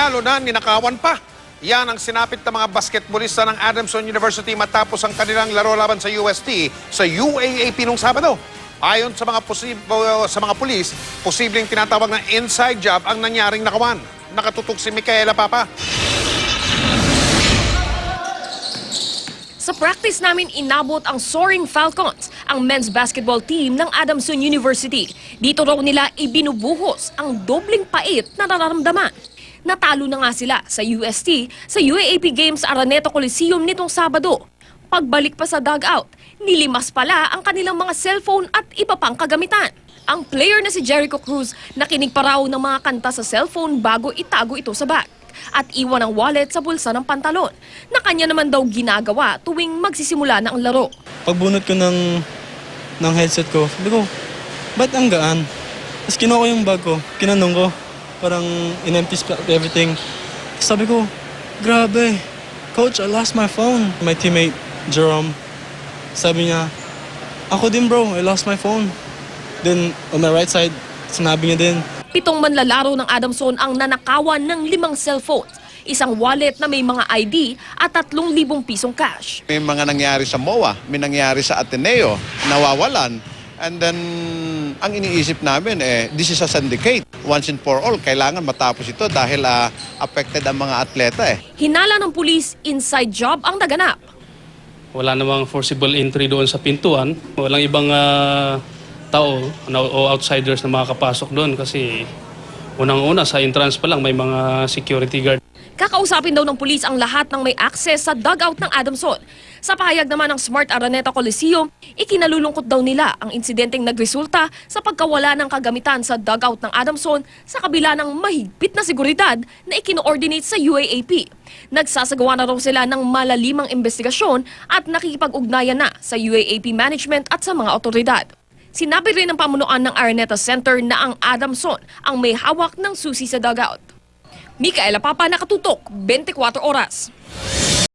Lalo na ninakawan pa. Yan ang sinapit ng mga basketballista ng Adamson University matapos ang kanilang laro laban sa UST sa UAAP nung Sabado. Ayon sa mga pulis, posibleng tinatawag na inside job ang nangyaring nakawan. Nakatutok si Micaela Papa. Sa practice namin inabot ang Soaring Falcons, ang men's basketball team ng Adamson University. Dito raw nila ibinubuhos ang dobling pait na nararamdaman. Natalo na nga sila sa UST sa UAAP Games Araneta Coliseum nitong Sabado. Pagbalik pa sa dugout, nilimas pala ang kanilang mga cellphone at iba pang kagamitan. Ang player na si Jericho Cruz nakinig pa raw ng mga kanta sa cellphone bago itago ito sa bag at iwan ang wallet sa bulsa ng pantalon na kanya naman daw ginagawa tuwing magsisimula na ang laro. Pagbunot ko ng headset ko, sabi ko, ba't ang gaan? Tapos kinuha ko yung bag ko, kinanong ko, parang in-empty everything. Sabi ko, grabe, coach, I lost my phone. My teammate, Jerome, sabi niya, ako din bro, I lost my phone. Then on my right side, sinabi niya din. 7 manlalaro ng Adamson ang nanakawan ng 5 cellphones, isang wallet na may mga ID at 3,000 pisong cash. May mga nangyari sa MOA, may nangyari sa Ateneo, nawawalan. And then, ang iniisip namin, this is a syndicate. Once and for all, kailangan matapos ito dahil affected ang mga atleta. Hinala ng pulis, inside job ang naganap. Wala namang forcible entry doon sa pintuan. Walang ibang tao o outsiders na makakapasok doon kasi unang-una sa entrance pa lang may mga security guard. Kakausapin daw ng pulis ang lahat ng may access sa dugout ng Adamson. Sa pahayag naman ng Smart Araneta Coliseum, ikinalulungkot daw nila ang insidenteng nagresulta sa pagkawala ng kagamitan sa dugout ng Adamson sa kabila ng mahigpit na seguridad na ikino-ordinate sa UAAP. Nagsasagawa na raw sila ng malalimang investigasyon at nakikipag-ugnayan na sa UAAP management at sa mga otoridad. Sinabi rin ng pamunuan ng Araneta Center na ang Adamson ang may hawak ng susi sa dugout. Micaela Papa, nakatutok, 24 oras.